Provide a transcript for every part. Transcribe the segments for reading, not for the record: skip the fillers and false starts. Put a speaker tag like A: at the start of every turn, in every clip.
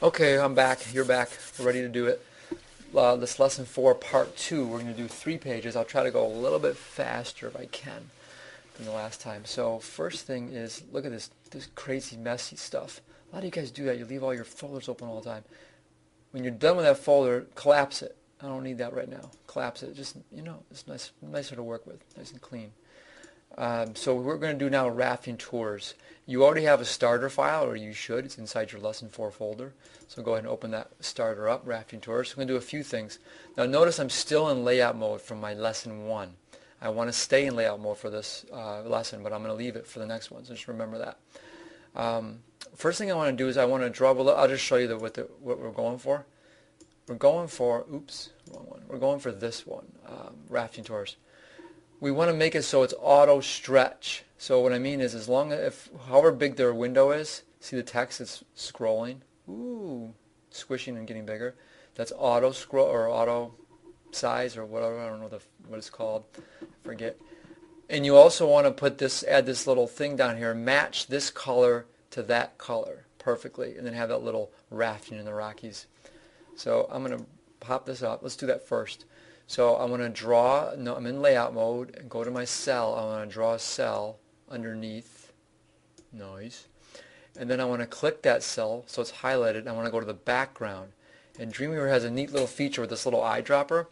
A: Okay, I'm back. You're back. We're ready to do it. This lesson 4, part 2. We're going to do 3 pages. I'll try to go a little bit faster if I can than the last time. So first thing is, look at this crazy messy stuff. A lot of you guys do that. You leave all your folders open all the time. When you're done with that folder, collapse it. I don't need that right now. Collapse it. Just, it's nicer to work with. Nice and clean. So we're going to do now rafting tours. You already have a starter file, or you should. It's inside your Lesson 4 folder. So go ahead and open that starter up, rafting tours. So we're going to do a few things. Now notice I'm still in layout mode from my Lesson 1. I want to stay in layout mode for this lesson, but I'm going to leave it for the next one, so just remember that. First thing I want to do is I want to draw, I'll just show you what we're going for. We're going for, oops, wrong one. We're going for this one, rafting tours. We want to make it so it's auto stretch. So what I mean is, however big their window is, see the text is scrolling, squishing and getting bigger. That's auto scroll or auto size or whatever. I don't know what it's called. I forget. And you also want to add this little thing down here, match this color to that color perfectly, and then have that little rafting in the Rockies. So I'm going to pop this up. Let's do that first. So I want to draw, no, I'm in layout mode, and go to my cell. I want to draw a cell underneath, nice. And then I want to click that cell so it's highlighted. I want to go to the background. And Dreamweaver has a neat little feature with this little eyedropper.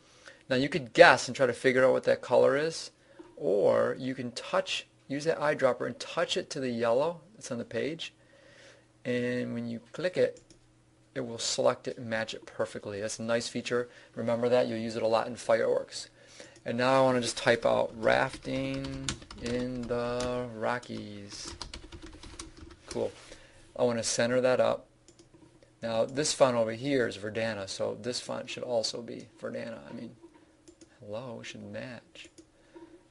A: Now you could guess and try to figure out what that color is, or you can use that eyedropper and touch it to the yellow that's on the page. And when you click it, it will select it and match it perfectly. That's a nice feature. Remember that. You'll use it a lot in fireworks. And now I want to just type out rafting in the Rockies. Cool. I want to center that up. Now this font over here is Verdana, so this font should also be Verdana. I mean, hello, it should match.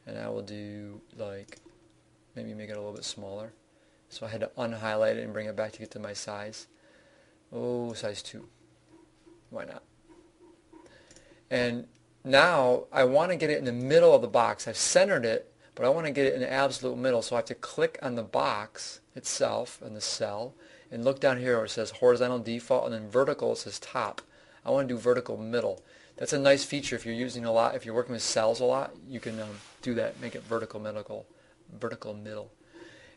A: And I will do, maybe make it a little bit smaller. So I had to unhighlight it and bring it back to get to my size. Oh, size 2. Why not? And now I want to get it in the middle of the box. I've centered it, but I want to get it in the absolute middle. So I have to click on the box itself, on the cell, and look down here where it says horizontal default, and then vertical it says top. I want to do vertical middle. That's a nice feature if you're using a lot, if you're working with cells a lot, you can do that, make it vertical middle.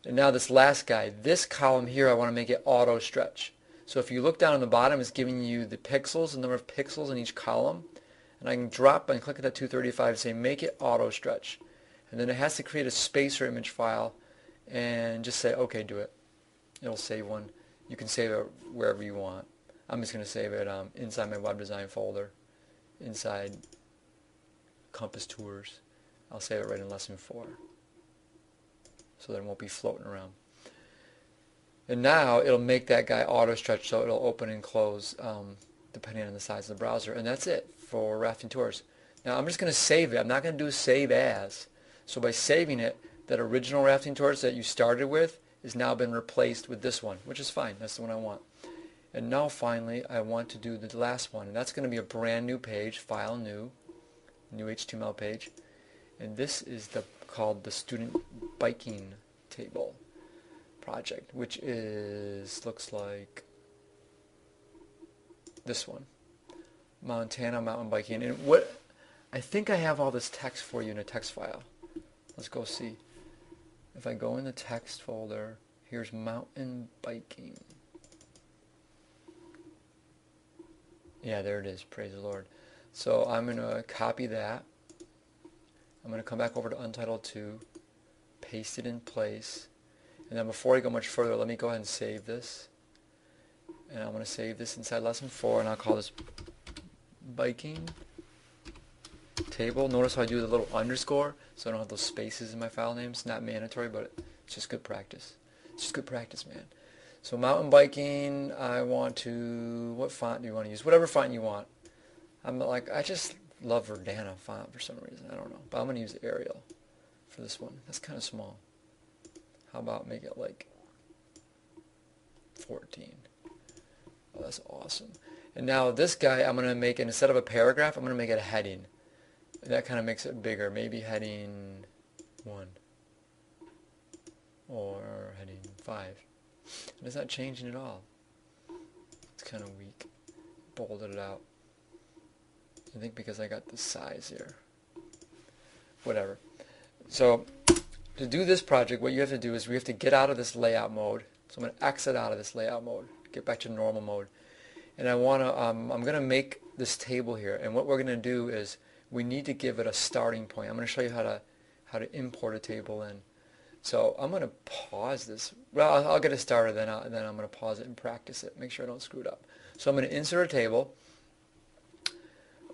A: And now this last guy, this column here, I want to make it auto stretch. So if you look down on the bottom, it's giving you the pixels, the number of pixels in each column. And I can drop and click at that 235 and say make it auto stretch. And then it has to create a spacer image file and just say, okay, do it. It'll save one. You can save it wherever you want. I'm just going to save it inside my web design folder, inside Compass Tours. I'll save it right in Lesson 4. So that it won't be floating around. And now it'll make that guy auto stretch, so it'll open and close depending on the size of the browser. And that's it for rafting tours. Now I'm just going to save it. I'm not going to do save as. So by saving it, that original rafting tours that you started with has now been replaced with this one, which is fine. That's the one I want. And now finally I want to do the last one, and that's going to be a brand new page, file new HTML page. And this is called the student biking table project, which looks like this one, Montana mountain biking. And I think I have all this text for you in a text file. Let's go see. If I go in the text folder, here's mountain biking. Yeah, there it is. Praise the Lord. So I'm going to copy that. I'm going to come back over to Untitled 2, paste it in place. And then before I go much further, let me go ahead and save this. And I'm going to save this inside Lesson 4, and I'll call this biking table. Notice how I do the little underscore, so I don't have those spaces in my file names. It's not mandatory, but it's just good practice. It's just good practice, man. So mountain biking, what font do you want to use? Whatever font you want. I just love Verdana font for some reason. I don't know. But I'm going to use Arial for this one. That's kind of small. How about make it like 14? Oh, that's awesome. And now this guy, I'm going to make it, instead of a paragraph, I'm going to make it a heading. And that kind of makes it bigger. Maybe heading 1 or heading 5. And it's not changing at all. It's kind of weak. Bolded it out. I think because I got the size here. Whatever. So to do this project, what you have to do is we have to get out of this layout mode. So I'm going to exit out of this layout mode, get back to normal mode. And I want to, I'm going to make this table here. And what we're going to do is we need to give it a starting point. I'm going to show you how to import a table in. So I'm going to pause this. Well, I'll get it started, then I'm going to pause it and practice it. Make sure I don't screw it up. So I'm going to insert a table.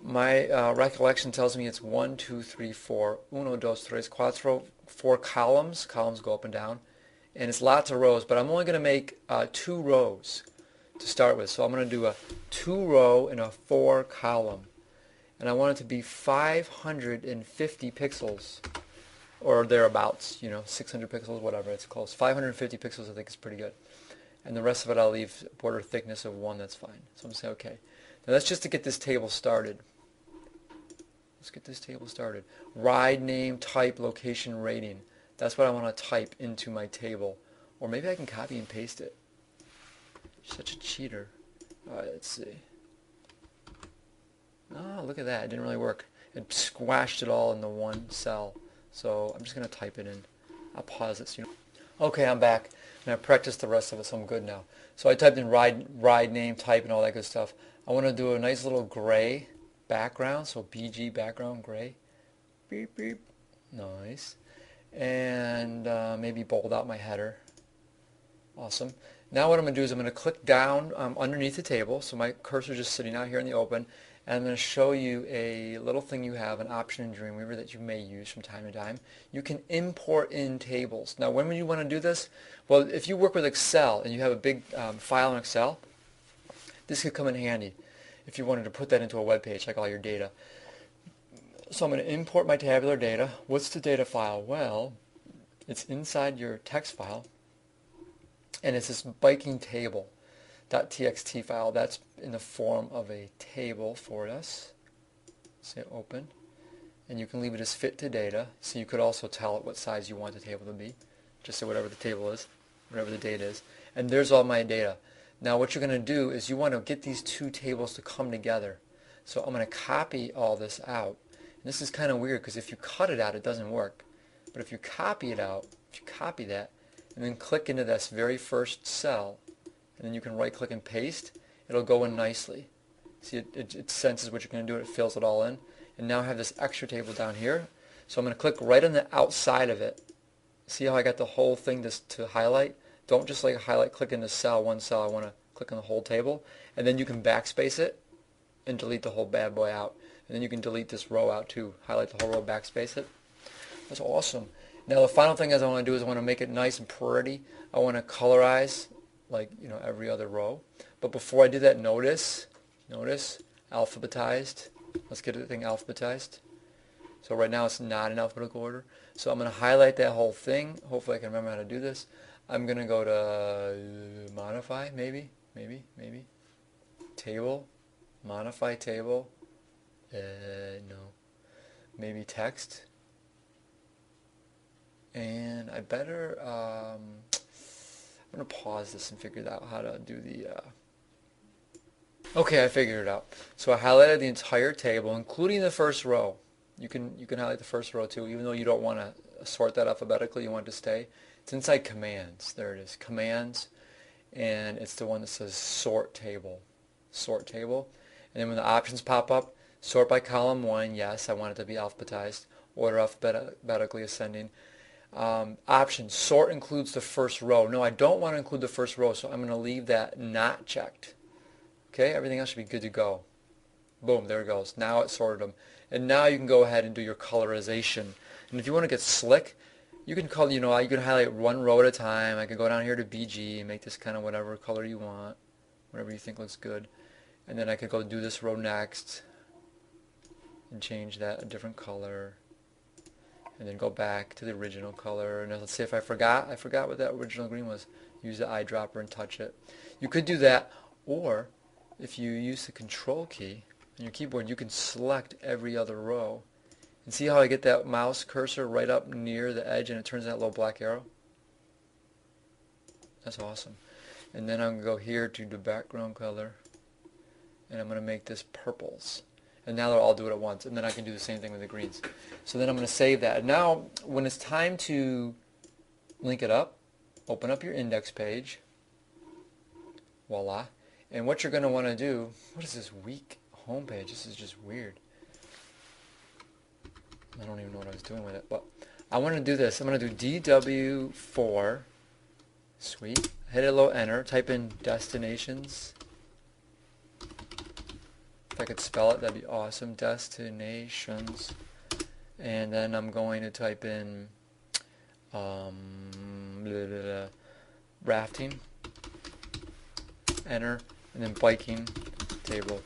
A: My recollection tells me it's 1, 2, 3, 4. Uno, dos, tres, cuatro. 4 columns. Columns go up and down. And it's lots of rows, but I'm only going to make 2 rows to start with. So I'm going to do a 2 row and a 4 column. And I want it to be 550 pixels. Or thereabouts, 600 pixels, whatever, it's close. 550 pixels I think is pretty good. And the rest of it I'll leave border thickness of 1, that's fine. So I'm going to say okay. Now that's just to get this table started. Let's get this table started. Ride name, type, location, rating. That's what I want to type into my table. Or maybe I can copy and paste it. Such a cheater. Alright, let's see. Oh, look at that. It didn't really work. It squashed it all into one cell. So I'm just going to type it in. I'll pause it. Okay, I'm back. And I practiced the rest of it, so I'm good now. So I typed in ride name, type, and all that good stuff. I want to do a nice little gray background. So BG background gray. Beep, beep. Nice. And maybe bold out my header. Awesome. Now what I'm going to do is I'm going to click down underneath the table. So my cursor is just sitting out here in the open. And I'm going to show you a little thing you have, an option in Dreamweaver that you may use from time to time. You can import in tables. Now when would you want to do this? Well, if you work with Excel and you have a big file in Excel, this could come in handy if you wanted to put that into a web page, like all your data. So I'm going to import my tabular data. What's the data file? Well, it's inside your text file, and it's this biking table. .txt file. That's in the form of a table for us. Say open, and you can leave it as fit to data. So you could also tell it what size you want the table to be. Just say whatever the table is, whatever the data is. And there's all my data. Now what you're going to do is you want to get these 2 tables to come together. So I'm going to copy all this out. And this is kind of weird because if you cut it out, it doesn't work. But if you copy it out, if you copy that, and then click into this very first cell, and then you can right click and paste, it'll go in nicely. See, it senses what you're going to do, it fills it all in. And now I have this extra table down here. So I'm going to click right on the outside of it. See how I got the whole thing to highlight? Don't just like highlight, click in the cell, one cell. I want to click on the whole table. And then you can backspace it and delete the whole bad boy out. And then you can delete this row out too. Highlight the whole row, backspace it. That's awesome. Now the final thing I want to do is I want to make it nice and pretty. I want to colorize like every other row. But before I do that, notice alphabetized. Let's get the thing alphabetized. So right now it's not in alphabetical order. So I'm going to highlight that whole thing. Hopefully I can remember how to do this. I'm going to go to modify, maybe. Table, modify table. No. Maybe text. And I better I'm going to pause this and figure out how to do the... Okay, I figured it out. So I highlighted the entire table, including the first row. You can highlight the first row too, even though you don't want to sort that alphabetically, you want it to stay. It's inside commands. There it is, commands, and it's the one that says sort table. Sort table. And then when the options pop up, sort by column 1, yes, I want it to be alphabetized. Order alphabetically ascending. Options, sort includes the first row. No, I don't want to include the first row, so I'm going to leave that not checked. Okay, everything else should be good to go. Boom, there it goes. Now it sorted them. And now you can go ahead and do your colorization. And if you want to get slick, you can you can highlight one row at a time. I can go down here to BG and make this kind of whatever color you want, whatever you think looks good. And then I could go do this row next and change that a different color. And then go back to the original color. And let's see if I forgot what that original green was. Use the eyedropper and touch it. You could do that, or if you use the control key on your keyboard, you can select every other row. And see how I get that mouse cursor right up near the edge and it turns that little black arrow? That's awesome. And then I'm going to go here to the background color. and I'm going to make this purples. And now they'll all do it at once, and then I can do the same thing with the greens. So then I'm going to save that. Now, when it's time to link it up, open up your index page. Voila. And what you're going to want to do, what is this weak homepage? This is just weird. I don't even know what I was doing with it, but I want to do this. I'm going to do DW4, sweet, hit a little enter, type in destinations. If I could spell it, that'd be awesome, destinations. And then I'm going to type in rafting, enter, and then biking table.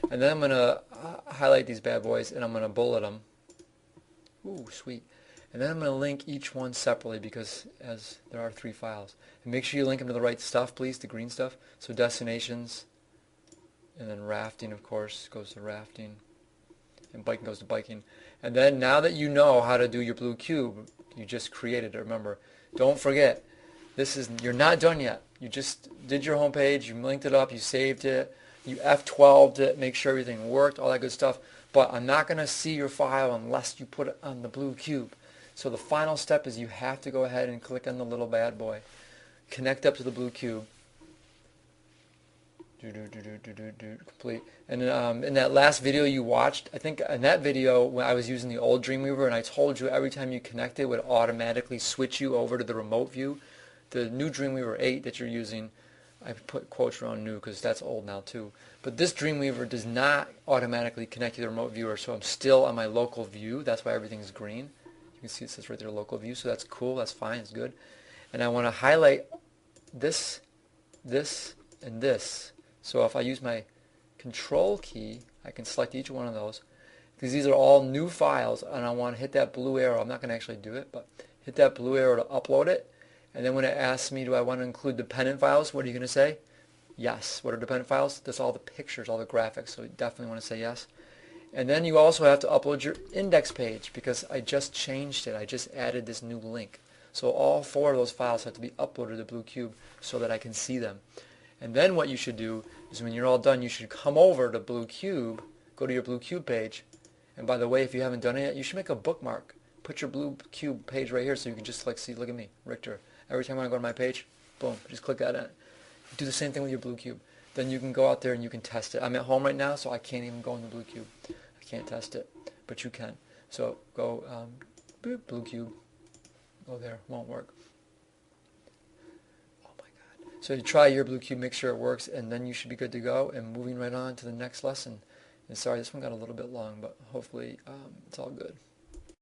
A: And then I'm going to highlight these bad boys, and I'm going to bullet them. Ooh, sweet. And then I'm going to link each one separately because as there are 3 files. And make sure you link them to the right stuff, please, the green stuff. So destinations, and then rafting, of course, goes to rafting, and biking goes to biking. And then now that you know how to do your blue cube, you just created it. Remember, don't forget, you're not done yet. You just did your home page, you linked it up, you saved it, you F12'd it, make sure everything worked, all that good stuff. But I'm not going to see your file unless you put it on the blue cube. So the final step is you have to go ahead and click on the little bad boy. Connect up to the blue cube. Complete. And in that last video you watched, I think in that video when I was using the old Dreamweaver, and I told you every time you connect it would automatically switch you over to the remote view. The new Dreamweaver 8 that you're using, I put quotes around new because that's old now too. But this Dreamweaver does not automatically connect to the remote viewer, so I'm still on my local view. That's why everything is green. You can see it says right there, local view, so that's cool, that's fine, it's good. And I want to highlight this, this, and this. So if I use my control key, I can select each one of those because these are all new files, and I want to hit that blue arrow. I'm not going to actually do it, but hit that blue arrow to upload it. And then when it asks me, do I want to include dependent files, what are you going to say? Yes. What are dependent files? That's all the pictures, all the graphics, so you definitely want to say yes. And then you also have to upload your index page because I just changed it. I just added this new link. So all 4 of those files have to be uploaded to the blue cube so that I can see them. And then what you should do is when you're all done, you should come over to Blue Cube, go to your Blue Cube page. And by the way, if you haven't done it yet, you should make a bookmark. Put your Blue Cube page right here so you can just like see, look at me, Richter. Every time I go to my page, boom, just click on it. Do the same thing with your Blue Cube. Then you can go out there and you can test it. I'm at home right now, so I can't even go in the Blue Cube. I can't test it, but you can. So go Blue Cube, go there, won't work. So you try your blue cube, make sure it works, and then you should be good to go. And moving right on to the next lesson. And sorry, this one got a little bit long, but hopefully it's all good.